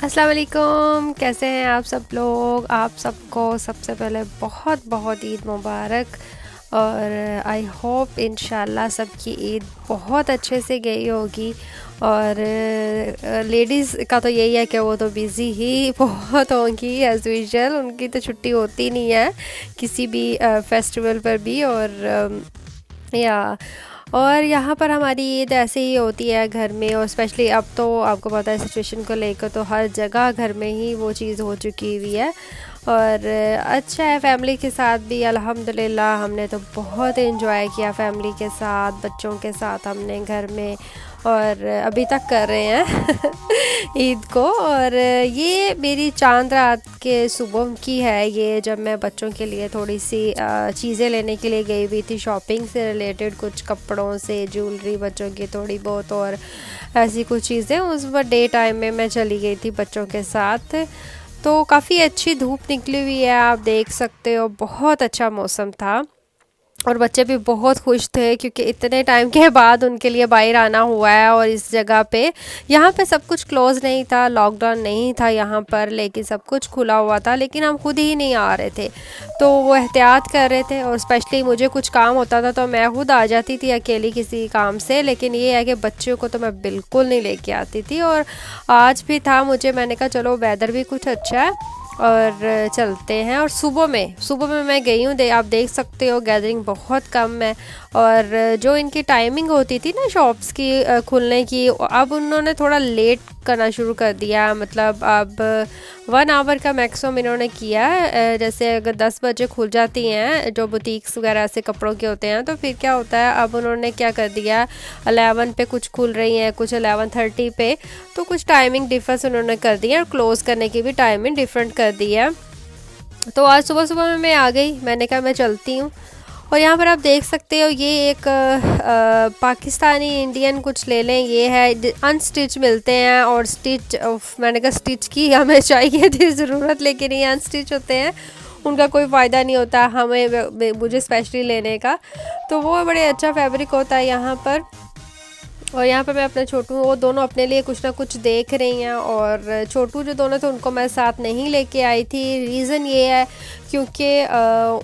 अस्सलाम वालेकुम, कैसे हैं आप सब लोग। आप सबको सबसे पहले बहुत बहुत ईद मुबारक। और आई होप इंशाल्लाह सबकी ईद बहुत अच्छे से गई होगी। और लेडीज़ का तो यही है कि वो तो बिज़ी ही बहुत होंगी एज़ यूजुअल, उनकी तो छुट्टी होती नहीं है किसी भी फेस्टिवल पर भी। या और यहाँ पर हमारी ईद ऐसे ही होती है घर में। और स्पेशली अब तो आपको पता है सिचुएशन को लेकर तो हर जगह घर में ही वो चीज़ हो चुकी हुई है। और अच्छा है, फैमिली के साथ भी अल्हम्दुलिल्लाह हमने तो बहुत एंजॉय किया फैमिली के साथ, बच्चों के साथ हमने घर में। और अभी तक कर रहे हैं ईद को। और ये मेरी चांद रात के सुबह की है ये, जब मैं बच्चों के लिए थोड़ी सी चीज़ें लेने के लिए गई हुई थी, शॉपिंग से रिलेटेड कुछ कपड़ों से, ज्वेलरी बच्चों की थोड़ी बहुत और ऐसी कुछ चीज़ें। उस वक्त डे टाइम में मैं चली गई थी बच्चों के साथ। तो काफ़ी अच्छी धूप निकली हुई है, आप देख सकते हो, बहुत अच्छा मौसम था। और बच्चे भी बहुत खुश थे क्योंकि इतने टाइम के बाद उनके लिए बाहर आना हुआ है। और इस जगह पे, यहाँ पे सब कुछ क्लोज़ नहीं था, लॉकडाउन नहीं था यहाँ पर, लेकिन सब कुछ खुला हुआ था, लेकिन हम खुद ही नहीं आ रहे थे। तो वो एहतियात कर रहे थे। और स्पेशली मुझे कुछ काम होता था तो मैं खुद आ जाती थी अकेली किसी काम से, लेकिन ये है कि बच्चों को तो मैं बिल्कुल नहीं लेके आती थी। और आज भी था मुझे, मैंने कहा चलो वेदर भी कुछ अच्छा है और चलते हैं। और सुबह में मैं गई हूँ, आप देख सकते हो गैदरिंग बहुत कम है। और जो इनकी टाइमिंग होती थी ना शॉप्स की खुलने की, अब उन्होंने थोड़ा लेट करना शुरू कर दिया। मतलब अब 1 आवर का मैक्सिमम इन्होंने किया है। जैसे अगर 10 बजे खुल जाती हैं जो बुटीक्स वगैरह ऐसे कपड़ों के होते हैं, तो फिर क्या होता है, अब उन्होंने क्या कर दिया, 11 पे कुछ खुल रही हैं, कुछ 11:30 पे। तो कुछ टाइमिंग डिफरेंस उन्होंने कर दिया, और क्लोज़ करने की भी टाइमिंग डिफरेंट कर दी है। तो आज सुबह सुबह में मैं आ गई, मैंने कहा मैं चलती हूँ। और यहाँ पर आप देख सकते हो ये एक पाकिस्तानी इंडियन कुछ ले लें, ये है अनस्टिच मिलते हैं। और स्टिच, मैंने कहा स्टिच की हमें चाहिए थी ज़रूरत, लेकिन ये अनस्टिच होते हैं, उनका कोई फ़ायदा नहीं होता हमें, मुझे स्पेशली लेने का। तो वो बड़े अच्छा फैब्रिक होता है यहाँ पर। और यहाँ पर मैं अपने छोटू, वो दोनों अपने लिए कुछ ना कुछ देख रही हैं। और छोटू जो दोनों थे उनको मैं साथ नहीं लेके आई थी। रीज़न ये है क्योंकि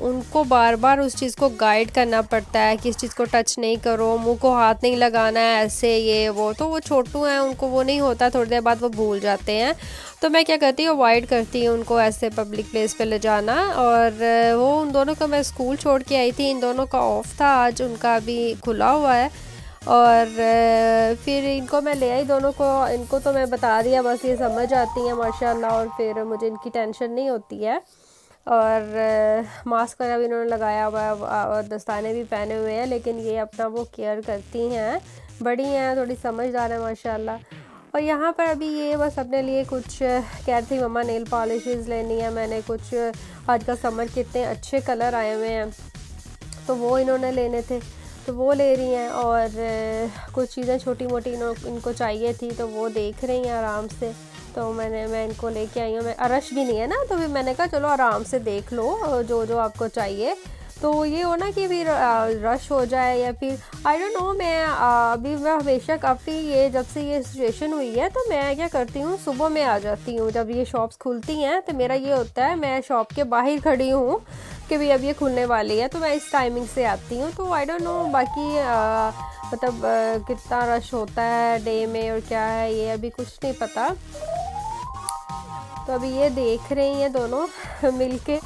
उनको बार बार उस चीज़ को गाइड करना पड़ता है कि इस चीज़ को टच नहीं करो, मुंह को हाथ नहीं लगाना है, ऐसे ये वो। तो वो छोटू हैं, उनको वो नहीं होता, थोड़ी देर बाद वो भूल जाते हैं। तो मैं क्या करती हूँ, अवॉइड करती हूँ उनको ऐसे पब्लिक प्लेस पे ले जाना। और वो उन दोनों को मैं स्कूल छोड़ के आई थी, इन दोनों का ऑफ था आज, उनका अभी खुला हुआ है। और फिर इनको मैं ले आई दोनों को, इनको तो मैं बता दिया, बस ये समझ आती हैं माशाल्लाह। और फिर मुझे इनकी टेंशन नहीं होती है। और मास्क वगैरह भी इन्होंने लगाया हुआ है और दस्ताने भी पहने हुए हैं, लेकिन ये अपना वो केयर करती हैं, बड़ी हैं, थोड़ी समझदार है माशाल्लाह। और यहाँ पर अभी ये बस अपने लिए कुछ कह रही थी, मम्मा नेल पॉलिशेस लेनी है। मैंने कुछ, आजकल समर के इतने अच्छे कलर आए हुए हैं, तो वो इन्होंने लेने थे, तो वो ले रही हैं। और कुछ चीज़ें छोटी मोटी इनको चाहिए थी, तो वो देख रही हैं आराम से। तो मैं इनको लेके आई हूँ, मैं रश भी नहीं है ना, तो फिर मैंने कहा चलो आराम से देख लो जो जो आपको चाहिए। तो ये हो ना कि फिर रश हो जाए, या फिर आई डोंट नो। अभी मैं हमेशा काफ़ी, ये जब से ये सिचुएशन हुई है, तो मैं क्या करती हूँ, सुबह में आ जाती हूँ जब ये शॉप्स खुलती हैं। तो मेरा ये होता है, मैं शॉप के बाहर खड़ी हूँ कि भाई अब ये खुलने वाली है, तो मैं इस टाइमिंग से आती हूँ। तो आई डोंट नो बाकी मतलब कितना रश होता है डे में और क्या है, ये अभी कुछ नहीं पता। तो अभी ये देख रही हैं दोनों मिलके।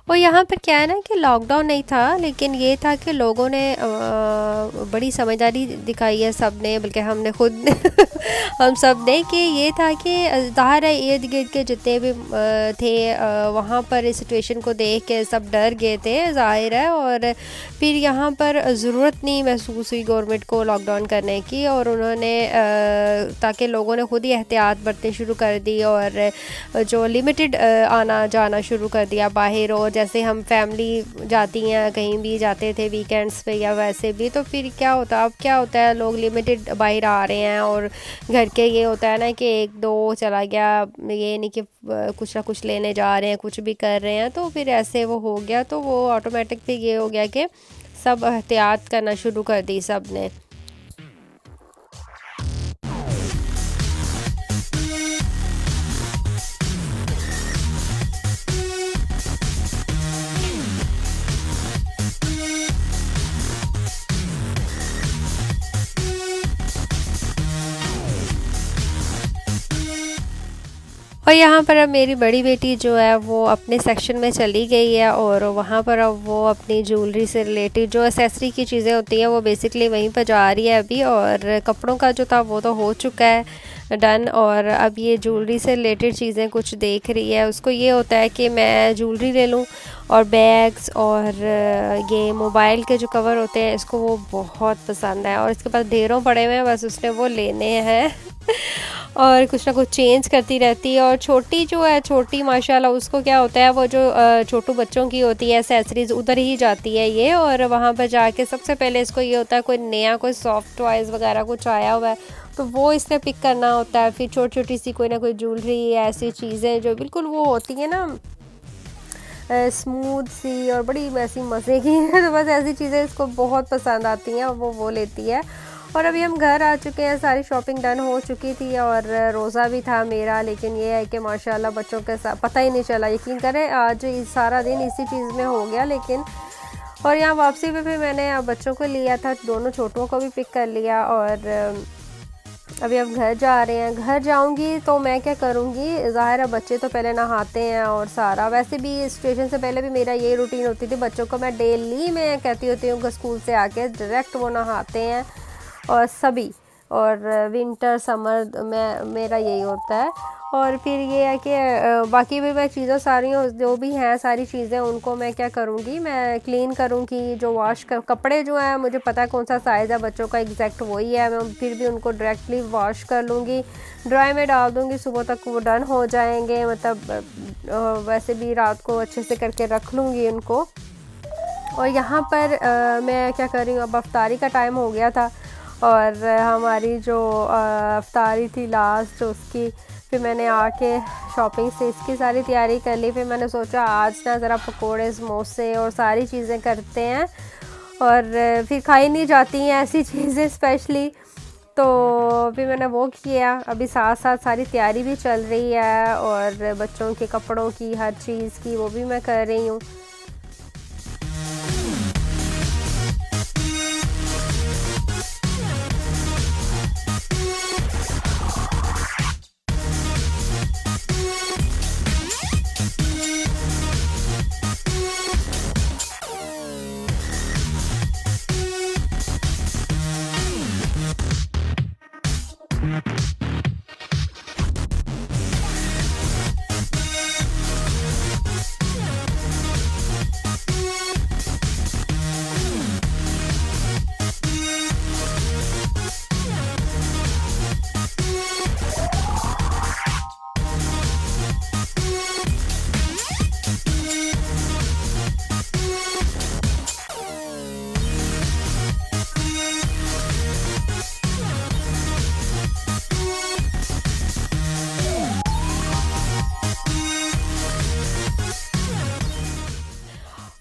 और यहाँ पर क्या है ना कि लॉकडाउन नहीं था, लेकिन ये था कि लोगों ने बड़ी समझदारी दिखाई है सब ने, बल्कि हमने खुद हम सब ने, कि ये था कि ज़ाहिर है इर्द गिर्द के जितने भी थे वहाँ पर इस सिचुएशन को देख के सब डर गए थे, ज़ाहिर है। और फिर यहाँ पर ज़रूरत नहीं महसूस हुई गवर्नमेंट को लॉकडाउन करने की, और उन्होंने ताकि लोगों ने खुद ही एहतियात बरतनी शुरू कर दी, और जो लिमिटेड आना जाना शुरू कर दिया बाहर। और जैसे हम फैमिली जाती हैं कहीं भी जाते थे वीकेंड्स पे या वैसे भी, तो फिर क्या होता, अब क्या होता है लोग लिमिटेड बाहर आ रहे हैं और घर के ये होता है ना कि एक दो चला गया, ये नहीं कि कुछ ना कुछ लेने जा रहे हैं, कुछ भी कर रहे हैं, तो फिर ऐसे वो हो गया, तो वो ऑटोमेटिकली ये हो गया कि सब एहतियात करना शुरू कर दी सब ने। और यहाँ पर अब मेरी बड़ी बेटी जो है वो अपने सेक्शन में चली गई है और वहाँ पर अब वो अपनी ज्वेलरी से रिलेटेड जो एसेसरी की चीज़ें होती हैं वो बेसिकली वहीं पर जा रही है अभी। और कपड़ों का जो था वो तो हो चुका है डन, और अब ये ज्वेलरी से रिलेटेड चीज़ें कुछ देख रही है। उसको ये होता है कि मैं ज्वेलरी ले लूँ और बैग्स और ये मोबाइल के जो कवर होते हैं इसको वो बहुत पसंद है और इसके पास ढेरों पड़े हुए हैं, बस उसने वो लेने हैं और कुछ ना कुछ चेंज करती रहती है। और छोटी जो है, छोटी माशाल्लाह, उसको क्या होता है वो जो छोटू बच्चों की होती है एसेसरीज़ उधर ही जाती है ये, और वहाँ पर जाके सबसे पहले इसको ये होता है कोई नया कोई सॉफ्ट टॉयज़ वगैरह कुछ आया हुआ है तो वो इसने पिक करना होता है। फिर छोटी छोटी सी कोई ना कोई ज्वेलरी, ऐसी चीज़ें जो बिल्कुल वो होती हैं ना स्मूथ सी और बड़ी ऐसी मज़े की तो बस ऐसी चीज़ें इसको बहुत पसंद आती हैं और वो लेती है। और अभी हम घर आ चुके हैं, सारी शॉपिंग डन हो चुकी थी और रोज़ा भी था मेरा, लेकिन ये है कि माशाल्लाह बच्चों के साथ पता ही नहीं चला, यकीन करें आज सारा दिन इसी चीज़ में हो गया। लेकिन और यहाँ वापसी पे भी मैंने बच्चों को लिया था, दोनों छोटुओं को भी पिक कर लिया और अभी अब घर जा रहे हैं। घर जाऊंगी तो मैं क्या करूंगी, ज़ाहिर है बच्चे तो पहले नहाते हैं और सारा, वैसे भी सिचुएशन से पहले भी मेरा यही रूटीन होती थी, बच्चों को मैं डेली मैं कहती होती हूँ स्कूल से आके डायरेक्ट वो नहाते हैं और सभी, और विंटर समर में मेरा यही होता है। और फिर ये है कि बाकी भी मैं चीज़ें सारी जो भी हैं सारी चीज़ें उनको मैं क्या करूँगी, मैं क्लीन करूँगी। जो कपड़े जो हैं मुझे पता है कौन सा साइज़ है बच्चों का, एग्जैक्ट वही है, मैं फिर भी उनको डायरेक्टली वॉश कर लूँगी, ड्राई में डाल दूँगी, सुबह तक वो डन हो जाएंगे। मतलब वैसे भी रात को अच्छे से करके रख लूँगी उनको। और यहाँ पर मैं क्या कर रही हूँ, अब अफ्तारी का टाइम हो गया था और हमारी जो अफ्तारी थी लास्ट उसकी, फिर मैंने आके शॉपिंग से इसकी सारी तैयारी कर ली। फिर मैंने सोचा आज ना ज़रा पकोड़े समोसे और सारी चीज़ें करते हैं, और फिर खाई नहीं जाती हैं ऐसी चीज़ें स्पेशली, तो फिर मैंने वो किया। अभी साथ साथ सारी तैयारी भी चल रही है और बच्चों के कपड़ों की हर चीज़ की वो भी मैं कर रही हूँ।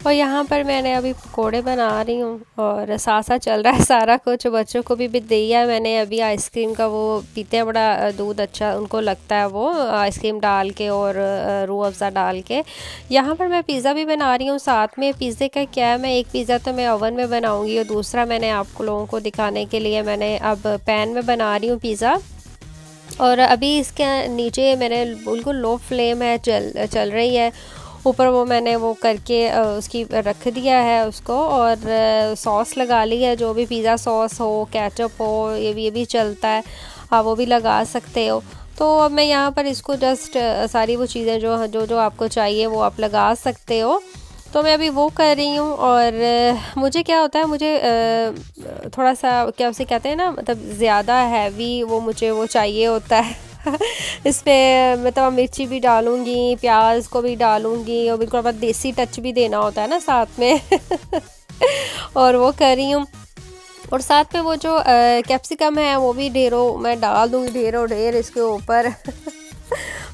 और यहाँ पर मैंने अभी पकोड़े बना रही हूँ और साथ साथ चल रहा है सारा कुछ। बच्चों को भी दिया है मैंने अभी आइसक्रीम का, वो पीते हैं बड़ा दूध, अच्छा उनको लगता है वो आइसक्रीम डाल के और रूह अफ़ज़ा डाल के। यहाँ पर मैं पिज़्ज़ा भी बना रही हूँ साथ में। पिज़्ज़े का क्या है, मैं एक पिज़्ज़ा तो मैं ओवन में बनाऊँगी और दूसरा मैंने आप लोगों को दिखाने के लिए मैंने अब पैन में बना रही हूँ पिज़्ज़ा। और अभी इसके नीचे मैंने बिल्कुल लो फ्लेम है, चल रही है, ऊपर वो मैंने वो करके उसकी रख दिया है उसको, और सॉस लगा ली है, जो भी पिज़्ज़ा सॉस हो, केचप हो, ये भी चलता है, आप वो भी लगा सकते हो। तो अब मैं यहाँ पर इसको जस्ट सारी वो चीज़ें जो जो आपको चाहिए वो आप लगा सकते हो, तो मैं अभी वो कर रही हूँ। और मुझे क्या होता है, मुझे थोड़ा सा क्या उसे कहते हैं ना, मतलब ज़्यादा हैवी वो मुझे वो चाहिए होता है इस पे मतलब मिर्ची भी डालूँगी, प्याज को भी डालूँगी और बिल्कुल अपना देसी टच भी देना होता है ना साथ में। और वो कर रही हूँ। और साथ में वो जो कैप्सिकम है वो भी ढेरों मैं डाल दूँगी, ढेरों ढेर इसके ऊपर।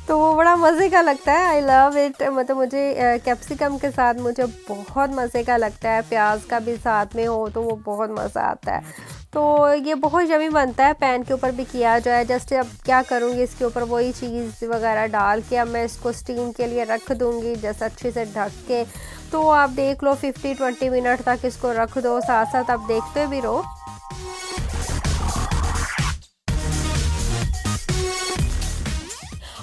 तो वो बड़ा मज़े का लगता है। I love it. मतलब मुझे कैप्सिकम के साथ मुझे बहुत मज़े का लगता है, प्याज का भी साथ में हो तो वो बहुत मज़ा आता है। तो ये बहुत यमी बनता है, पैन के ऊपर भी किया जाए। जस्ट अब क्या करूँगी, इसके ऊपर वही चीज़ वगैरह डाल के अब मैं इसको स्टीम के लिए रख दूँगी, जैसे अच्छे से ढक के। तो आप देख लो 50-20 मिनट तक इसको रख दो, साथ साथ आप देखते भी रहो।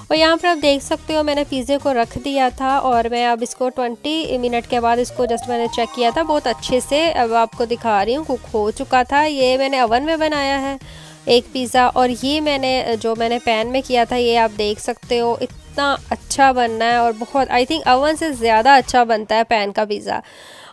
और यहाँ पर आप देख सकते हो मैंने पिज़्ज़े को रख दिया था और मैं अब इसको 20 मिनट के बाद इसको जस्ट मैंने चेक किया था बहुत अच्छे से। अब आपको दिखा रही हूँ, कुक हो चुका था। ये मैंने ओवन में बनाया है एक पिज़्ज़ा, और ये मैंने पैन में किया था, ये आप देख सकते हो इतना अच्छा बनना है। और बहुत, आई थिंक ओवन से ज़्यादा अच्छा बनता है पैन का पिज़्ज़ा,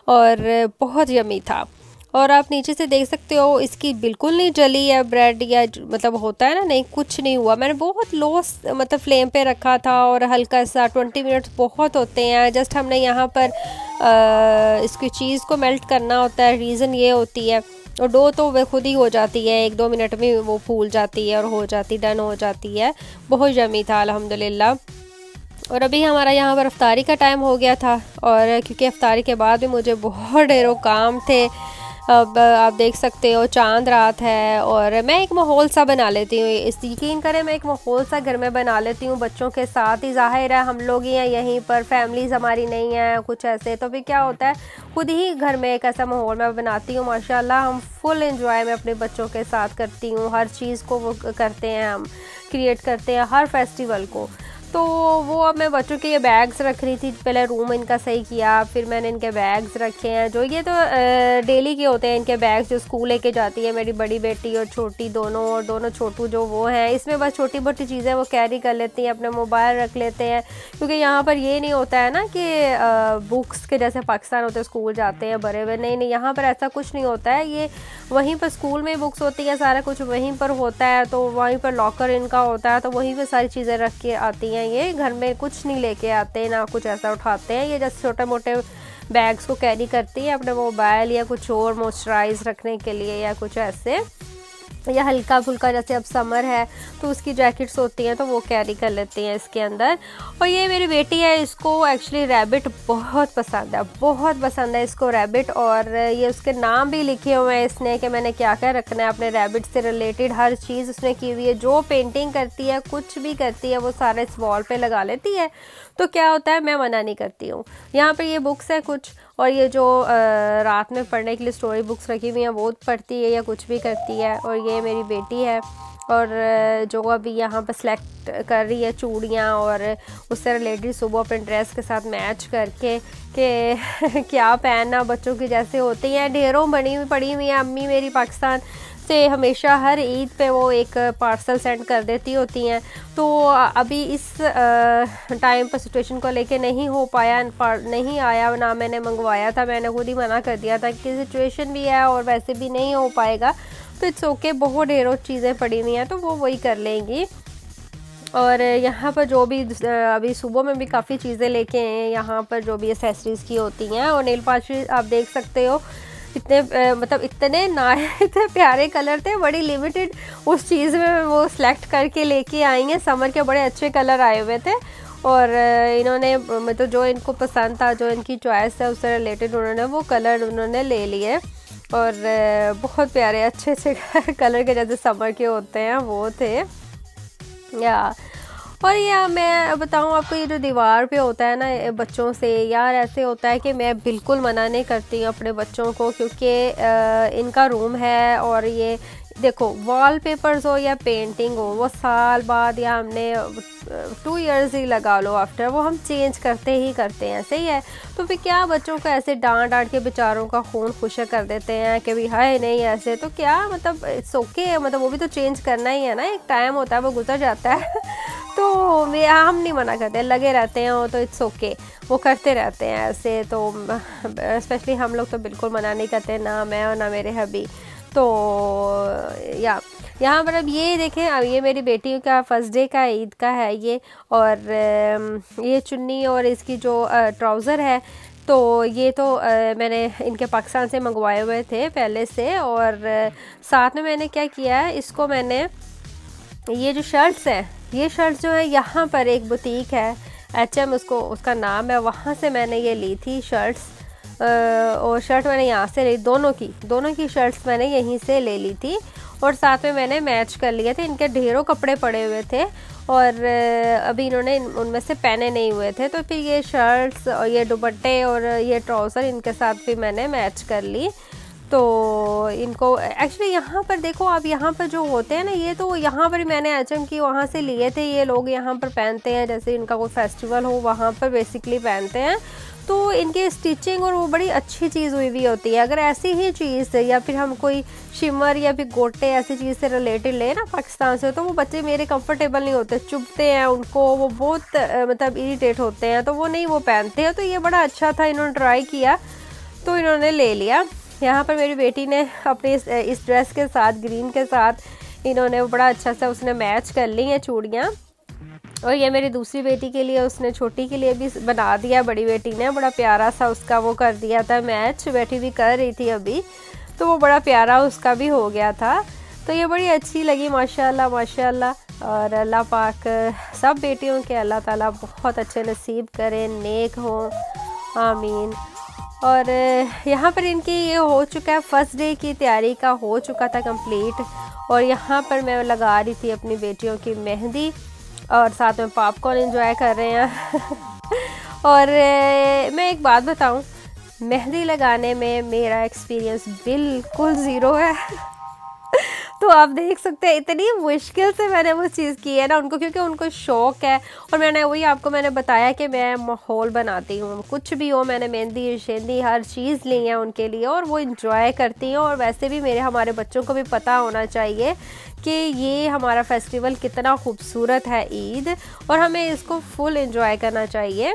और बहुत यमी था। और आप नीचे से देख सकते हो इसकी बिल्कुल नहीं जली है ब्रेड, या मतलब होता है ना, नहीं कुछ नहीं हुआ। मैंने बहुत लो मतलब फ्लेम पे रखा था और हल्का सा 20 मिनट्स बहुत होते हैं। जस्ट हमने यहाँ पर इसकी चीज़ को मेल्ट करना होता है, रीज़न ये होती है। और डो तो वह खुद ही हो जाती है, 1-2 मिनट में वो फूल जाती है और हो जाती, डन हो जाती है। बहुत यमी था अल्हम्दुलिल्लाह। और अभी हमारा यहाँ पर अफ्तारी का टाइम हो गया था, और क्योंकि अफ्तारी के बाद भी मुझे बहुत ढेरों काम थे। अब आप देख सकते हो चांद रात है, और मैं एक माहौल सा बना लेती हूँ, इस यकीन करें मैं एक माहौल सा घर में बना लेती हूँ बच्चों के साथ ही। ज़ाहिर है हम लोग ही हैं यहीं पर, फैमिलीज़ हमारी नहीं है कुछ ऐसे, तो फिर क्या होता है खुद ही घर में एक ऐसा माहौल मैं बनाती हूँ। माशाल्लाह हम फुल एंजॉय में अपने बच्चों के साथ करती हूँ, हर चीज़ को वो करते हैं, हम क्रिएट करते हैं हर फेस्टिवल को। तो वो अब मैं बच्चों के ये बैग्स रख रही थी, पहले रूम इनका सही किया, फिर मैंने इनके बैग्स रखे हैं, जो ये तो डेली के होते हैं इनके बैग्स, जो स्कूल लेके जाती है मेरी बड़ी बेटी और छोटी दोनों, और दोनों छोटू जो वो हैं, इसमें बस छोटी मोटी चीज़ें वो कैरी कर लेती हैं, अपने मोबाइल रख लेते हैं। क्योंकि यहाँ पर ये नहीं होता है ना कि बुक्स के जैसे पाकिस्तान होते हैं स्कूल जाते हैं भरे हुए, नहीं नहीं, यहाँ पर ऐसा कुछ नहीं होता है। ये वहीं पर स्कूल में बुक्स होती है, सारा कुछ वहीं पर होता है, तो वहीं पर लॉकर इनका होता है, तो वहीं पर सारी चीज़ें रख के आती हैं। ये घर में कुछ नहीं लेके आते, ना कुछ ऐसा उठाते हैं, ये जैसे छोटे मोटे बैग्स को कैरी करती है अपने मोबाइल या कुछ और मॉइस्चराइज रखने के लिए, या कुछ ऐसे, या हल्का फुल्का, जैसे अब समर है तो उसकी जैकेट्स होती हैं तो वो कैरी कर लेती हैं इसके अंदर। और ये मेरी बेटी है, इसको एक्चुअली रैबिट बहुत पसंद है, बहुत पसंद है इसको रैबिट। और ये उसके नाम भी लिखे हुए हैं इसने कि मैंने क्या क्या रखना है अपने रैबिट से रिलेटेड, हर चीज़ उसने की हुई है। जो पेंटिंग करती है, कुछ भी करती है, वो सारा इस वॉल पे लगा लेती है। तो क्या होता है, मैं मना नहीं करती हूँ। यहाँ पे ये बुक्स है कुछ, और ये जो रात में पढ़ने के लिए स्टोरी बुक्स रखी हुई हैं वो पढ़ती है या कुछ भी करती है। और ये मेरी बेटी है, और जो अभी यहाँ पर सेलेक्ट कर रही है चूड़ियाँ, और उससे रिलेटेड सुबह अपने ड्रेस के साथ मैच करके कि क्या पहनना, बच्चों की जैसे होती हैं ढेरों बनी हुई पड़ी हुई हैं। अम्मी मेरी पाकिस्तान से हमेशा हर ईद पे वो एक पार्सल सेंड कर देती होती हैं, तो अभी इस टाइम पर सिचुएशन को लेके नहीं हो पाया, नहीं आया, ना मैंने मंगवाया था, मैंने खुद ही मना कर दिया था कि सिचुएशन भी है और वैसे भी नहीं हो पाएगा, तो इट्स ओके। बहुत ढेरों चीज़ें पड़ी हुई हैं तो वो वही कर लेंगी। और यहाँ पर जो भी अभी सुबह में भी काफ़ी चीज़ें लेके आए हैं, यहाँ पर जो भी एसेसरीज़ की होती हैं, और नेल पॉलिश आप देख सकते हो इतने मतलब इतने इतने प्यारे कलर थे, बड़ी लिमिटेड उस चीज़ में वो सिलेक्ट करके लेके आई हैं। समर के बड़े अच्छे कलर आए हुए थे, और इन्होंने मतलब जो इनको पसंद था, जो इनकी चॉइस है उससे रिलेटेड उन्होंने वो कलर उन्होंने ले लिए, और बहुत प्यारे अच्छे अच्छे कलर के जैसे समर के होते हैं वो थे या। और ये मैं बताऊँ आपको, ये जो दीवार पे होता है ना बच्चों से, यार ऐसे होता है कि मैं बिल्कुल मना नहीं करती हूँ अपने बच्चों को, क्योंकि इनका रूम है, और ये देखो वॉलपेपर्स हो या पेंटिंग हो, वो साल बाद या हमने 2 इयर्स ही लगा लो आफ्टर, वो हम चेंज करते ही करते हैं, सही है। तो फिर क्या बच्चों को ऐसे डांट डांट के बेचारों का खून खुशक कर देते हैं कि भाई हाय नहीं ऐसे, तो क्या मतलब इट्स ओके, मतलब वो भी तो चेंज करना ही है ना, एक टाइम होता है वो गुजर जाता है। तो हम नहीं मना करते, लगे रहते हैं वो, तो इट्स ओके, वो करते रहते हैं ऐसे। तो स्पेशली हम लोग तो बिल्कुल मना नहीं करते, ना मैं और ना मेरे हबी। तो या यहाँ पर अब ये देखें, अब ये मेरी बेटी का फर्स्ट डे का ईद का है ये, और ये चुन्नी और इसकी जो ट्राउज़र है, तो ये तो मैंने इनके पाकिस्तान से मंगवाए हुए थे पहले से। और साथ में मैंने क्या किया है, इसको मैंने ये जो शर्ट्स हैं, ये शर्ट्स जो है यहाँ पर एक बुटीक है HM उसका नाम है, वहाँ से मैंने ये ली थी शर्ट्स। और शर्ट मैंने यहाँ से ली, दोनों की शर्ट्स मैंने यहीं से ले ली थी। और साथ में मैंने मैच कर लिए थे, इनके ढेरों कपड़े पड़े हुए थे और अभी इन्होंने उनमें से पहने नहीं हुए थे, तो फिर ये शर्ट्स और ये दुपट्टे और ये ट्राउज़र इनके साथ भी मैंने मैच कर ली। तो इनको एक्चुअली यहाँ पर देखो आप, यहाँ पर जो होते हैं ना, ये तो यहाँ पर मैंने HM की वहाँ से लिए थे, ये लोग यहाँ पर पहनते हैं, जैसे इनका कोई फेस्टिवल हो वहाँ पर बेसिकली पहनते हैं। तो इनके स्टिचिंग और वो बड़ी अच्छी चीज़ हुई हुई होती है। अगर ऐसी ही चीज़ या फिर हम कोई शिमर या फिर गोटे ऐसी चीज़ से रिलेटेड ले ना पाकिस्तान से, तो वो बच्चे मेरे कंफर्टेबल नहीं होते, चुभते हैं उनको, वो बहुत मतलब इरिटेट होते हैं, तो वो नहीं वो पहनते हैं। तो ये बड़ा अच्छा था, इन्होंने ट्राई किया तो इन्होंने ले लिया। यहाँ पर मेरी बेटी ने अपने इस ड्रेस के साथ, ग्रीन के साथ, इन्होंने बड़ा अच्छा सा उसने मैच कर ली हैं चूड़ियाँ। और ये मेरी दूसरी बेटी के लिए उसने छोटी के लिए भी बना दिया, बड़ी बेटी ने बड़ा प्यारा सा उसका वो कर दिया था मैच, बेटी भी कर रही थी अभी, तो वो बड़ा प्यारा उसका भी हो गया था। तो ये बड़ी अच्छी लगी माशाल्लाह माशाल्लाह। और अल्लाह पाक सब बेटियों के अल्लाह ताला बहुत अच्छे नसीब करें, नेक हों, आमीन। और यहाँ पर इनकी ये हो चुका है, फर्स्ट डे की तैयारी का हो चुका था कंप्लीट। और यहाँ पर मैं लगा रही थी अपनी बेटियों की मेहंदी और साथ में पॉपकॉर्न एंजॉय कर रहे हैं। और मैं एक बात बताऊं, मेहंदी लगाने में मेरा एक्सपीरियंस बिल्कुल ज़ीरो है। तो आप देख सकते हैं इतनी मुश्किल से मैंने वो चीज़ की है ना उनको, क्योंकि उनको शौक़ है। और मैंने वही आपको मैंने बताया कि मैं माहौल बनाती हूँ, कुछ भी हो, मैंने मेहंदी शेंदी हर चीज़ ली है उनके लिए और वो इंजॉय करती हैं। और वैसे भी हमारे बच्चों को भी पता होना चाहिए कि ये हमारा फेस्टिवल कितना खूबसूरत है ईद, और हमें इसको फुल इंजॉय करना चाहिए।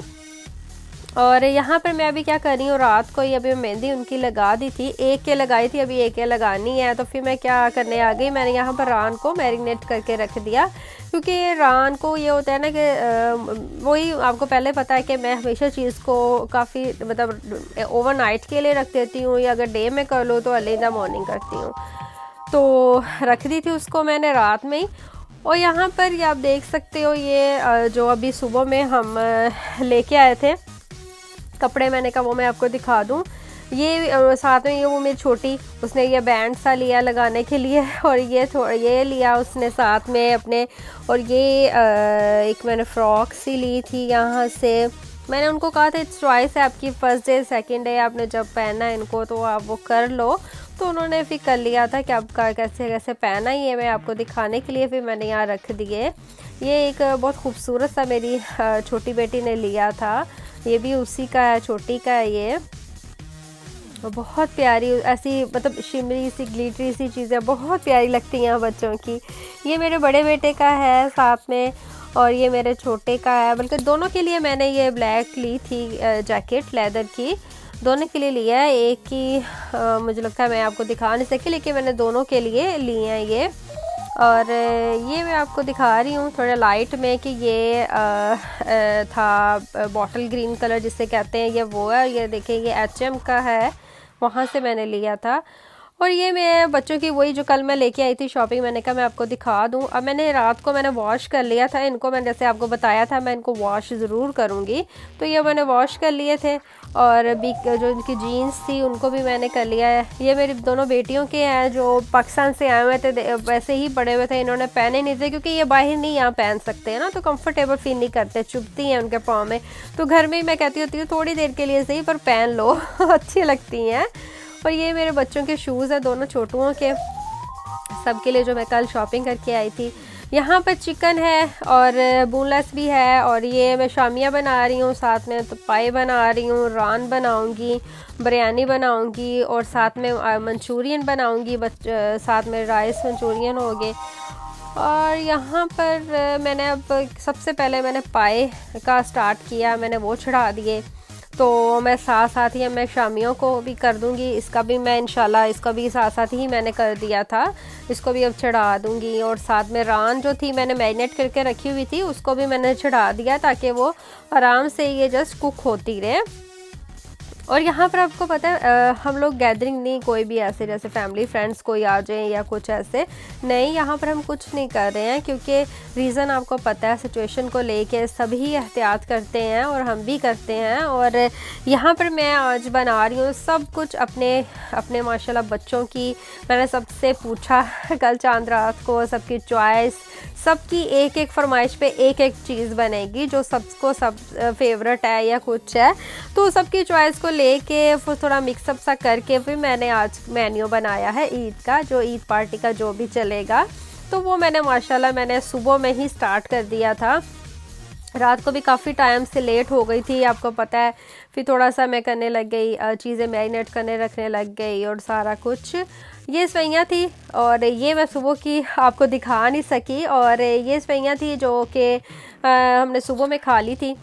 और यहाँ पर मैं अभी क्या कर रही हूँ, रात को ही अभी मेहंदी उनकी लगा दी थी, एक के लगाई थी, अभी एक के लगानी है। तो फिर मैं क्या करने आ गई, मैंने यहाँ पर रान को मैरिनेट करके रख दिया, क्योंकि रान को ये होता है ना कि वही आपको पहले पता है कि मैं हमेशा चीज़ को काफ़ी मतलब ओवरनाइट के लिए रख देती हूँ, या अगर डे में कर लो तो अर्ली इन द मॉर्निंग करती हूँ। तो रख दी थी उसको मैंने रात में ही। और यहाँ पर ये आप देख सकते हो, ये जो अभी सुबह में हम लेके आए थे कपड़े, मैंने कहा वो मैं आपको दिखा दूँ। ये साथ में ये वो मेरी छोटी, उसने ये बैंड सा लिया लगाने के लिए, और ये लिया उसने साथ में अपने। और ये एक मैंने फ़्रॉक सी ली थी यहाँ से। मैंने उनको कहा था इट्स चॉइस है आपकी, फर्स्ट डे सेकंड डे आपने जब पहनना है इनको तो आप वो कर लो। तो उन्होंने फिर कर लिया था कि अब कैसे कैसे पहना, ये मैं आपको दिखाने के लिए फिर मैंने यहाँ रख दिए। ये एक बहुत खूबसूरत सा मेरी छोटी बेटी ने लिया था, ये भी उसी का है, छोटी का है ये। बहुत प्यारी ऐसी मतलब शिमरी सी ग्लिटरी सी चीज़ें बहुत प्यारी लगती हैं बच्चों की। ये मेरे बड़े बेटे का है साथ में, और ये मेरे छोटे का है, बल्कि दोनों के लिए मैंने ये ब्लैक ली थी जैकेट लेदर की, दोनों के लिए लिया है। एक की मुझे लगता है मैं आपको दिखा नहीं सकी, लेकिन मैंने दोनों के लिए लिए हैं ये। और ये मैं आपको दिखा रही हूँ थोड़ा लाइट में कि ये था बॉटल ग्रीन कलर जिसे कहते हैं, ये वो है। ये देखिए ये HM का है, वहाँ से मैंने लिया था। और ये मैं बच्चों की वही जो कल मैं लेके आई थी शॉपिंग, मैंने कहा मैं आपको दिखा दूं। अब मैंने रात को मैंने वॉश कर लिया था इनको, मैंने जैसे आपको बताया था मैं इनको वॉश ज़रूर करूंगी, तो ये मैंने वॉश कर लिए थे। और भी जो इनकी जीन्स थी उनको भी मैंने कर लिया है। ये मेरी दोनों बेटियों के हैं जो पाकिस्तान से आए हुए थे, वैसे ही पड़े हुए थे, इन्होंने पहने नहीं थे क्योंकि ये बाहर नहीं यहाँ पहन सकते हैं ना, तो कंफर्टेबल फील नहीं करते, चुभती हैं उनके पाँव में। तो घर में ही मैं कहती होती हूँ थोड़ी देर के लिए सही पर पहन लो अच्छी लगती हैं। और ये मेरे बच्चों के शूज़ हैं दोनों छोटुओं के, सबके लिए जो मैं कल शॉपिंग करके आई थी। यहाँ पर चिकन है और बोनलेस भी है। और ये मैं शामिया बना रही हूँ, साथ में तो पाए बना रही हूँ, रान बनाऊँगी, बिरयानी बनाऊँगी, और साथ में मंचूरियन बनाऊँगी, साथ में राइस मंचूरियन हो गए। और यहाँ पर मैंने अब सबसे पहले मैंने पाए का स्टार्ट किया, मैंने वो चढ़ा दिए। तो मैं साथ साथ ही मैं शामियों को भी कर दूँगी, इसका भी मैं इंशाल्लाह इसका भी साथ साथ ही मैंने कर दिया था, इसको भी अब चढ़ा दूँगी। और साथ में रान जो थी मैंने मैरिनेट करके रखी हुई थी, उसको भी मैंने चढ़ा दिया ताकि वो आराम से ये जस्ट कुक होती रहे। और यहाँ पर आपको पता है हम लोग गैदरिंग नहीं कोई भी ऐसे जैसे फैमिली फ्रेंड्स कोई आ जाए या कुछ ऐसे नहीं, यहाँ पर हम कुछ नहीं कर रहे हैं क्योंकि रीज़न आपको पता है सिचुएशन को लेके सभी एहतियात करते हैं और हम भी करते हैं। और यहाँ पर मैं आज बना रही हूँ सब कुछ अपने अपने माशाल्लाह बच्चों की। मैंने सबसे पूछा कल चांद रात को, सबकी चॉइस, सबकी एक एक फरमाइश पे एक एक चीज़ बनेगी जो सबको सब फेवरेट है या कुछ है, तो सबकी चॉइस को लेके फिर थोड़ा मिक्सअप सा करके फिर मैंने आज मेन्यू बनाया है ईद का, जो ईद पार्टी का जो भी चलेगा। तो वो मैंने माशाल्लाह मैंने सुबह में ही स्टार्ट कर दिया था, रात को भी काफ़ी टाइम से लेट हो गई थी आपको पता है। फिर थोड़ा सा मैं करने लग गई, चीज़ें मैरिनेट करने रखने लग गई और सारा कुछ। ये सवैयाँ थी और ये मैं सुबह की आपको दिखा नहीं सकी। और ये सवैयाँ थी जो कि हमने सुबह में खा ली थी।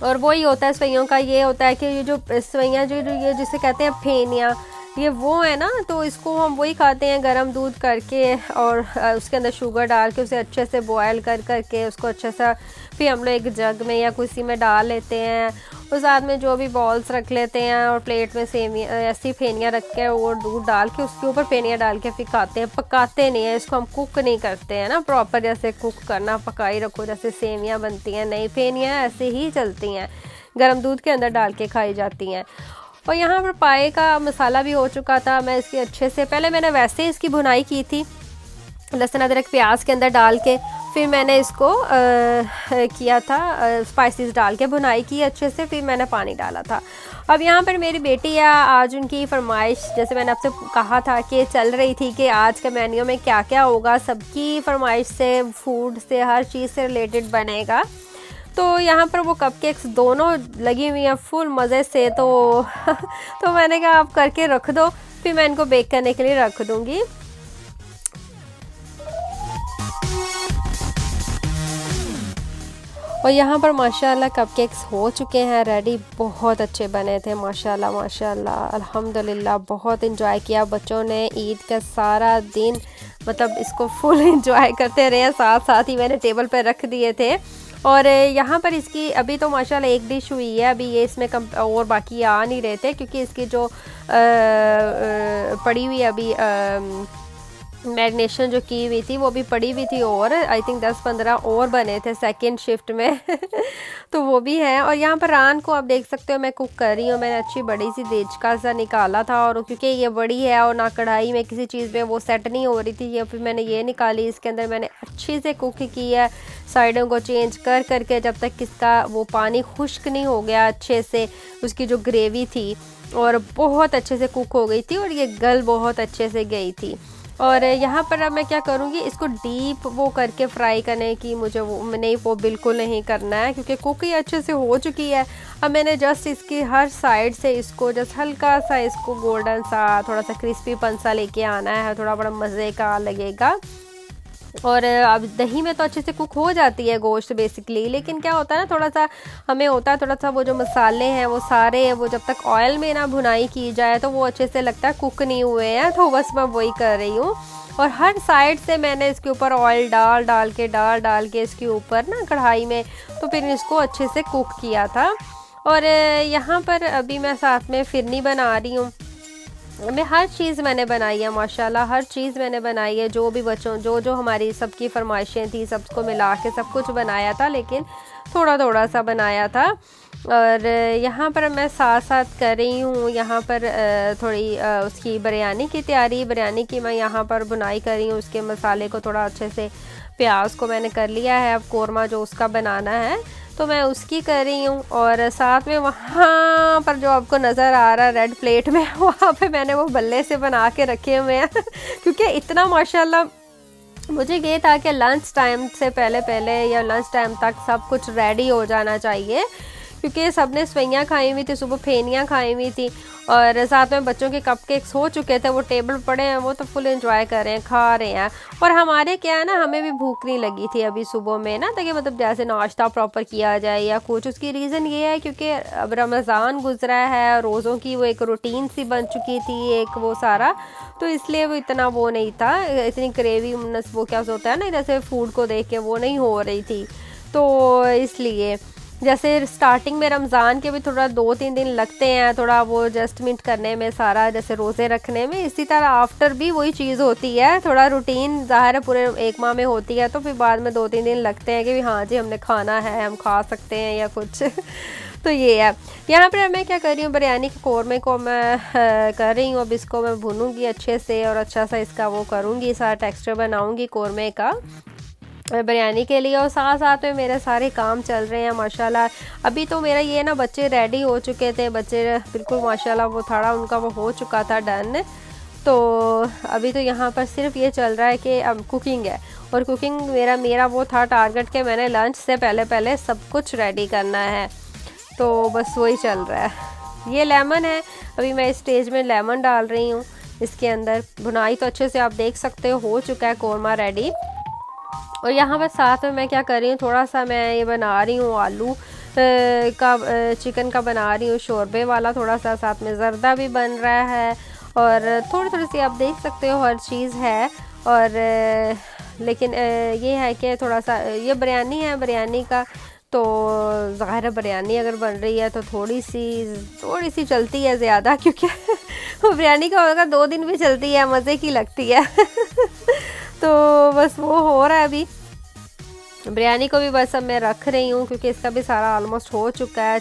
और वही होता है सवैयों का, ये होता है कि ये जो सवैयाँ जो ये जिसे कहते हैं फेनियाँ, ये वो है ना, तो इसको हम वही खाते हैं गरम दूध करके और उसके अंदर शुगर डाल के उसे अच्छे से बॉयल कर करके उसको अच्छे से फिर हम लोग एक जग में या किसी में डाल लेते हैं। और साथ में जो भी बॉल्स रख लेते हैं और प्लेट में सेमिया ऐसी फेनियाँ रख के और दूध डाल के उसके ऊपर फेनियाँ डाल के फिर खाते हैं। पकाते नहीं है इसको, हम कुक नहीं करते हैं ना प्रॉपर, जैसे कुक करना पकाई रखो जैसे सेमियाँ बनती हैं, नहीं फेनियाँ ऐसे ही चलती हैं, गर्म दूध के अंदर डाल के खाई जाती हैं। और यहाँ पर पाए का मसाला भी हो चुका था। मैं इसकी अच्छे से पहले मैंने वैसे ही इसकी भुनाई की थी लहसुन अदरक प्याज के अंदर डाल के, फिर मैंने इसको किया था स्पाइसेस डाल के भुनाई की अच्छे से, फिर मैंने पानी डाला था। अब यहाँ पर मेरी बेटी है, आज उनकी फरमाइश जैसे मैंने आपसे कहा था कि चल रही थी कि आज के मेन्यू में क्या क्या होगा, सबकी फरमाइश से फूड से हर चीज़ से रिलेटेड बनेगा। तो यहाँ पर वो कपकेक्स दोनों लगी हुई हैं फुल मज़े से, तो तो मैंने कहा आप करके रख दो, फिर मैं इनको बेक करने के लिए रख दूँगी। और यहाँ पर माशाल्लाह कपकेक्स हो चुके हैं रेडी, बहुत अच्छे बने थे माशाल्लाह माशाल्लाह अल्हम्दुलिल्लाह। बहुत इंजॉय किया बच्चों ने ईद का सारा दिन, मतलब इसको फुल इंजॉय करते रहे, साथ साथ ही मैंने टेबल पर रख दिए थे। और यहाँ पर इसकी अभी तो माशाल्लाह एक डिश हुई है, अभी ये इसमें और बाकी आ नहीं रहे थे क्योंकि इसकी जो पड़ी हुई अभी मैरिनेशन जो की हुई थी वो भी पड़ी हुई थी, और आई थिंक 10-15 और बने थे सेकंड शिफ्ट में तो वो भी है। और यहाँ पर रान को आप देख सकते हो मैं कुक कर रही हूँ, मैंने अच्छी बड़ी सी देचका सा निकाला था, और क्योंकि ये बड़ी है और ना कढ़ाई में किसी चीज़ में वो सेट नहीं हो रही थी, ये फिर मैंने ये निकाली, इसके अंदर मैंने अच्छी से कुक की है साइडों को चेंज कर करके जब तक इसका वो पानी खुश्क नहीं हो गया अच्छे से, उसकी जो ग्रेवी थी और बहुत अच्छे से कुक हो गई थी और ये गल बहुत अच्छे से गई थी। और यहाँ पर अब मैं क्या करूँगी, इसको डीप वो करके फ्राई करने की मुझे वो नहीं, वो बिल्कुल नहीं करना है क्योंकि कुक ही अच्छे से हो चुकी है। अब मैंने जस्ट इसकी हर साइड से इसको जस्ट हल्का सा इसको गोल्डन सा थोड़ा सा क्रिस्पीपन सा लेके आना है, थोड़ा बड़ा मज़े का लगेगा। और अब दही में तो अच्छे से कुक हो जाती है गोश्त बेसिकली, लेकिन क्या होता है ना थोड़ा सा हमें होता है थोड़ा सा वो जो मसाले हैं वो सारे वो जब तक ऑयल में ना भुनाई की जाए तो वो अच्छे से लगता है कुक नहीं हुए हैं, तो बस मैं वही कर रही हूँ। और हर साइड से मैंने इसके ऊपर ऑयल डाल के इसके ऊपर ना कढ़ाई में, तो फिर इसको अच्छे से कुक किया था। और यहाँ पर अभी मैं साथ में फिरनी बना रही हूँ, मैं हर चीज़ मैंने बनाई है माशाल्लाह, हर चीज़ मैंने बनाई है, जो भी बच्चों जो हमारी सबकी फरमाइशें थी सबको मिला के सब कुछ बनाया था, लेकिन थोड़ा थोड़ा सा बनाया था। और यहाँ पर मैं साथ साथ कर रही हूँ यहाँ पर थोड़ी उसकी बिरयानी की तैयारी, बिरयानी की मैं यहाँ पर बुनाई कर रही हूँ, उसके मसाले को थोड़ा अच्छे से प्याज को मैंने कर लिया है, अब कोरमा जो उसका बनाना है तो मैं उसकी कर रही हूँ। और साथ में वहाँ पर जो आपको नज़र आ रहा है रेड प्लेट में, वहाँ पे मैंने वो बल्ले से बना के रखे हुए हैं क्योंकि इतना माशाल्लाह मुझे ये था कि लंच टाइम से पहले या लंच टाइम तक सब कुछ रेडी हो जाना चाहिए, क्योंकि सब ने सवैयाँ खाई हुई थी, सुबह फेनियाँ खाई हुई थी, और साथ में बच्चों के कपकेक्स हो चुके थे, वो टेबल पड़े हैं, वो तो फुल एंजॉय कर रहे हैं, खा रहे हैं। और हमारे क्या है ना, हमें भी भूख नहीं लगी थी अभी सुबह में ना, ताकि मतलब जैसे नाश्ता प्रॉपर किया जाए या कुछ। उसकी रीज़न ये है क्योंकि अब रमज़ान गुजरा है, रोज़ों की वो एक रूटीन सी बन चुकी थी, एक वो सारा, तो इसलिए वो इतना वो नहीं था, इतनी क्रेवी वो क्या होता है ना, जैसे फूड को देख के वो नहीं हो रही थी। तो इसलिए जैसे स्टार्टिंग में रमज़ान के भी थोड़ा 2-3 दिन लगते हैं थोड़ा वो एडजस्टमेंट करने में, सारा जैसे रोज़े रखने में, इसी तरह आफ्टर भी वही चीज़ होती है, थोड़ा रूटीन ज़ाहिर है पूरे एक माह में होती है, तो फिर बाद में 2-3 दिन लगते हैं कि हाँ जी हमने खाना है, हम खा सकते हैं या कुछ तो ये है। यहाँ पर मैं क्या कर रही हूँ, बिरयानी के कौरमे को मैं कर रही हूँ। अब इसको मैं भूनूंगी अच्छे से और अच्छा सा इसका वो करूँगी, सारा टेक्सचर बनाऊँगी कौरमे का बिरयानी के लिए। और साथ साथ में मेरे सारे काम चल रहे हैं माशाल्लाह। अभी तो मेरा ये ना बच्चे रेडी हो चुके थे, बच्चे बिल्कुल माशाल्लाह वो थोड़ा उनका वो हो चुका था डन। तो अभी तो यहाँ पर सिर्फ ये चल रहा है कि अब कुकिंग है, और कुकिंग मेरा वो था टारगेट के मैंने लंच से पहले पहले सब कुछ रेडी करना है, तो बस वही चल रहा है। ये लेमन है, अभी मैं इस स्टेज में लेमन डाल रही हूँ इसके अंदर। भुनाई तो अच्छे से आप देख सकते हो चुका है कौरमा रेडी। और यहाँ पर साथ में मैं क्या कर रही हूँ, थोड़ा सा मैं ये बना रही हूँ आलू का चिकन का बना रही हूँ शोरबे वाला, थोड़ा सा साथ में ज़र्दा भी बन रहा है, और थोड़ी थोड़ी सी आप देख सकते हो हर चीज़ है। और लेकिन ये है कि थोड़ा सा ये बिरयानी है, बिरयानी का तो ज़ाहिर है बिरयानी अगर बन रही है तो थोड़ी सी चलती है ज़्यादा, क्योंकि बिरयानी का होगा 2 दिन भी चलती है, मज़े की लगती है तो बस वो हो रहा है अभी। बिरयानी को भी बस अब मैं रख रही हूँ, क्योंकि इसका भी सारा ऑलमोस्ट हो चुका है।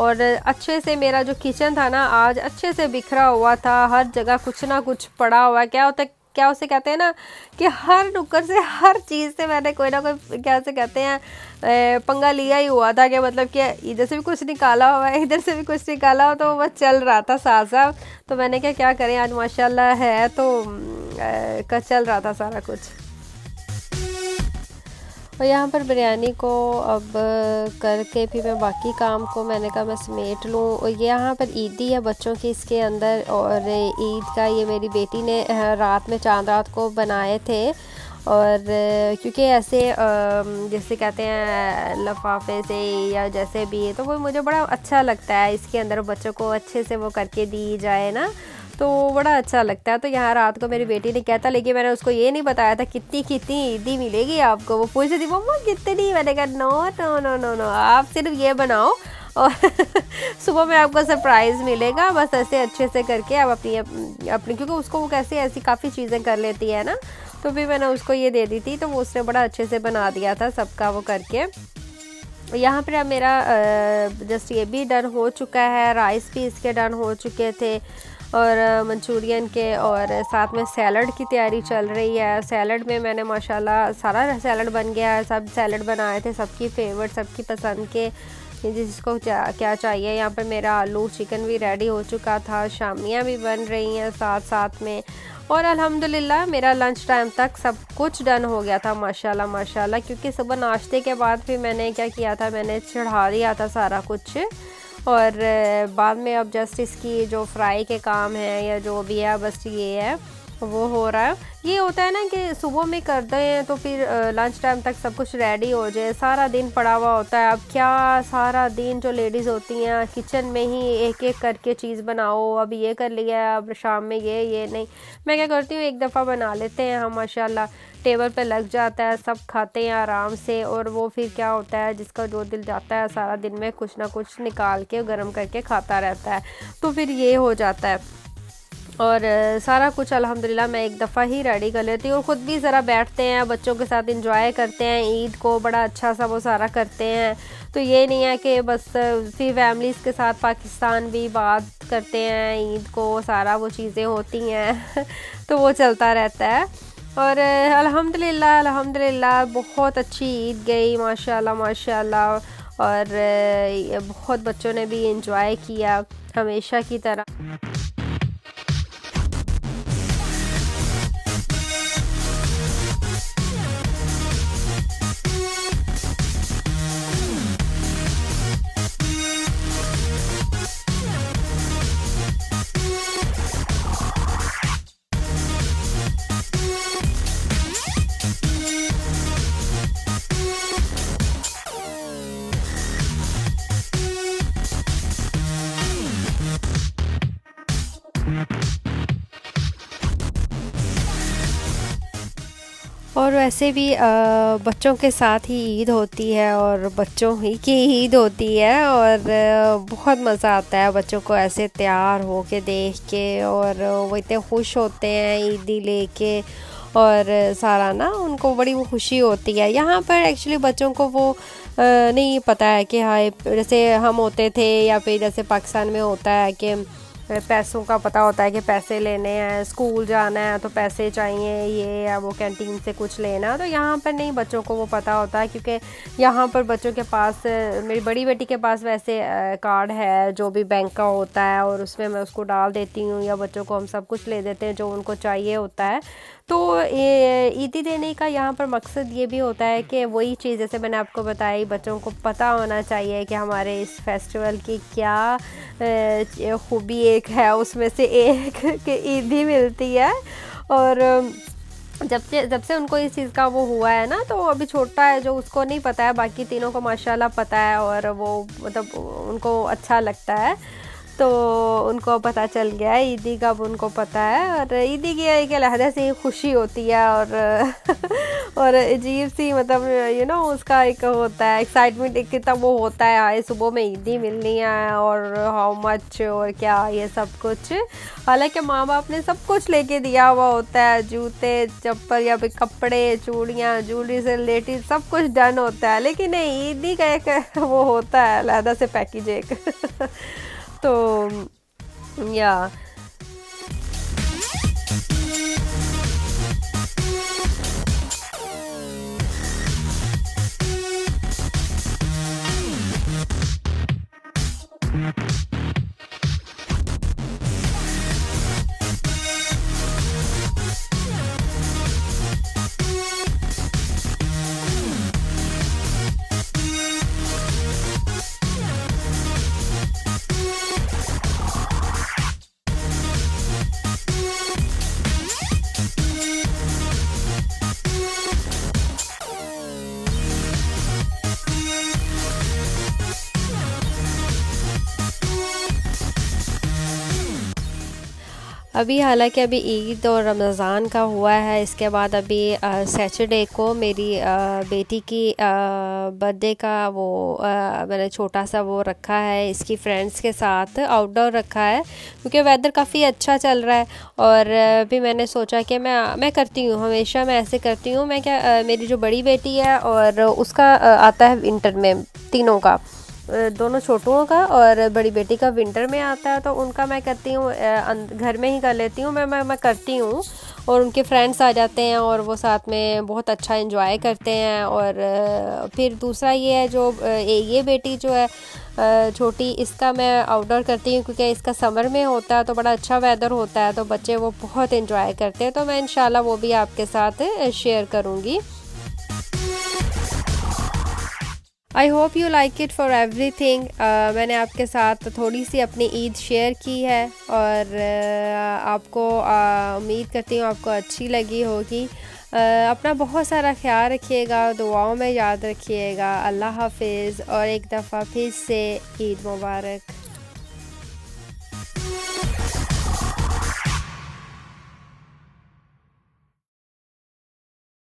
और अच्छे से मेरा जो किचन था ना आज अच्छे से बिखरा हुआ था, हर जगह कुछ ना कुछ पड़ा हुआ है। क्या होता है, क्या उसे कहते हैं ना कि हर नुक्कड़ से हर चीज़ से मैंने कोई ना कोई क्या से कहते हैं पंगा लिया ही हुआ था, कि मतलब कि इधर से भी कुछ निकाला हुआ है, इधर से भी कुछ निकाला हो, तो बस चल रहा था साथ साथ। तो मैंने क्या करें, आज माशाल्लाह है तो चल रहा था सारा कुछ। और यहाँ पर बिरयानी को अब करके फिर मैं बाकी काम को मैंने कहा मैं समेट लूँ। और ये यहाँ पर ईदी है बच्चों की इसके अंदर, और ईद का ये मेरी बेटी ने रात में चांद रात को बनाए थे। और क्योंकि ऐसे जैसे कहते हैं लिफाफे से या जैसे भी, तो वो मुझे बड़ा अच्छा लगता है, इसके अंदर बच्चों को अच्छे से वो करके दी जाए ना, तो बड़ा अच्छा लगता है। तो यहाँ रात को मेरी बेटी ने कहता, लेकिन मैंने उसको ये नहीं बताया था कितनी कितनी ईदी मिलेगी आपको। वो पूछ रही थी मम्मा कितनी, मैंने कहा no no no no no, आप सिर्फ ये बनाओ और सुबह में आपको सरप्राइज़ मिलेगा। बस ऐसे अच्छे से करके आप अपनी क्योंकि उसको वो कैसे ऐसी काफ़ी चीज़ें कर लेती है ना, तो फिर मैंने उसको ये दे दी थी, तो वो उसने बड़ा अच्छे से बना दिया था सबका वो करके। यहाँ पर अब मेरा जस्ट ये भी डन हो चुका है, राइस भी इसके डन हो चुके थे, और मंचूरियन के, और साथ में सैलड की तैयारी चल रही है। सैलड में मैंने माशाल्लाह सारा सैलड बन गया है, सब सैलड बनाए थे सबकी फेवरेट, सबकी पसंद के, जिसको क्या चाहिए। यहाँ पर मेरा आलू चिकन भी रेडी हो चुका था, शामियाँ भी बन रही हैं साथ साथ में, और अल्हम्दुलिल्लाह मेरा लंच टाइम तक सब कुछ डन हो गया था माशाल्लाह माशाल्लाह। क्योंकि सुबह नाश्ते के बाद फिर मैंने क्या किया था, मैंने चढ़ा दिया था सारा कुछ, और बाद में अब जस्ट इसकी जो फ्राई के काम है या जो भी है बस ये है वो हो रहा है। ये होता है ना कि सुबह में कर दें तो फिर लंच टाइम तक सब कुछ रेडी हो जाए, सारा दिन पड़ा हुआ होता है। अब क्या सारा दिन जो लेडीज़ होती हैं किचन में ही एक एक करके चीज़ बनाओ, अब ये कर लिया, अब शाम में ये नहीं। मैं क्या करती हूँ, एक दफ़ा बना लेते हैं हम माशाल्लाह, टेबल पे लग जाता है, सब खाते हैं आराम से। और वो फिर क्या होता है, जिसका जो दिल जाता है सारा दिन में कुछ ना कुछ निकाल के गर्म करके खाता रहता है, तो फिर ये हो जाता है। और सारा कुछ अल्हम्दुलिल्लाह मैं एक दफ़ा ही रेडी कर लेती हूँ, और ख़ुद भी ज़रा बैठते हैं बच्चों के साथ इंजॉय करते हैं, ईद को बड़ा अच्छा सा वो सारा करते हैं। तो ये नहीं है कि बस फिर फैमिलीज़ के साथ पाकिस्तान भी बात करते हैं, ईद को सारा वो चीज़ें होती हैं तो वो चलता रहता है। और अल्हम्दुलिल्लाह बहुत अच्छी ईद गई माशाल्लाह माशाल्लाह, और बहुत बच्चों ने भी इंजॉय किया हमेशा की तरह। और वैसे भी बच्चों के साथ ही ईद होती है और बच्चों ही की ईद होती है और बहुत मज़ा आता है बच्चों को ऐसे तैयार हो के देख के, और वो इतने खुश होते हैं ईदी लेके, और सारा ना उनको बड़ी वो खुशी होती है। यहाँ पर एक्चुअली बच्चों को वो नहीं पता है कि हाय, जैसे हम होते थे या फिर जैसे पाकिस्तान में होता है कि पैसों का पता होता है कि पैसे लेने हैं, स्कूल जाना है तो पैसे चाहिए, ये या वो कैंटीन से कुछ लेना। तो यहाँ पर नहीं, बच्चों को वो पता होता है, क्योंकि यहाँ पर बच्चों के पास, मेरी बड़ी बेटी के पास वैसे कार्ड है जो भी बैंक का होता है, और उसमें मैं उसको डाल देती हूँ, या बच्चों को हम सब कुछ ले देते हैं जो उनको चाहिए होता है। तो ये ईदी देने का यहाँ पर मकसद ये भी होता है कि वही चीज़ जैसे मैंने आपको बताई, बच्चों को पता होना चाहिए कि हमारे इस फेस्टिवल की क्या खूबी एक है, उसमें से एक कि ईदी मिलती है। और जब से उनको इस चीज़ का वो हुआ है ना, तो अभी छोटा है जो, उसको नहीं पता है, बाकी तीनों को माशाल्लाह पता है, और वो मतलब उनको अच्छा लगता है। तो उनको पता चल गया है ईदी का, अब उनको पता है, और ईदी की एक अलहदा सी खुशी होती है, और और अजीब सी मतलब उसका एक होता है एक्साइटमेंट, एक कितना वो होता है, आए सुबह में ईदी मिलनी है और हाउ मच और क्या ये सब कुछ। हालांकि माँ बाप ने सब कुछ लेके दिया हुआ होता है, जूते चप्पल या फिर कपड़े, चूड़ियाँ, ज्वेलरी से रिलेटेड सब कुछ डन होता है, लेकिन नहीं, ईदी का एक वो होता है अलहदा से पैकेज एक तो या अभी हालांकि अभी ईद और रमज़ान का हुआ है, इसके बाद अभी सैटरडे को मेरी बेटी की बर्थडे का वो मैंने छोटा सा वो रखा है, इसकी फ्रेंड्स के साथ आउटडोर रखा है, क्योंकि वेदर काफ़ी अच्छा चल रहा है। और भी मैंने सोचा कि मैं करती हूँ, हमेशा मैं ऐसे करती हूँ। मैं क्या, मेरी जो बड़ी बेटी है और उसका आता है विंटर में, तीनों का, दोनों छोटुओं का और बड़ी बेटी का विंटर में आता है, तो उनका मैं करती हूँ घर में ही कर लेती हूँ, मैं करती हूँ, और उनके फ्रेंड्स आ जाते हैं और वो साथ में बहुत अच्छा एंजॉय करते हैं। और फिर दूसरा ये है जो ये बेटी जो है छोटी, इसका मैं आउटडोर करती हूँ, क्योंकि इसका समर में होता है तो बड़ा अच्छा वेदर होता है, तो बच्चे वो बहुत एंजॉय करते हैं, तो मैं इंशाल्लाह वो भी आपके साथ शेयर करूँगी। I hope you like it for everything. मैंने आपके साथ थोड़ी सी अपनी ईद शेयर की है, और आपको उम्मीद करती हूँ आपको अच्छी लगी होगी। अपना बहुत सारा ख्याल रखिएगा, दुआओं में याद रखिएगा। अल्लाह हाफिज़, और एक दफ़ा फिर से ईद मुबारक।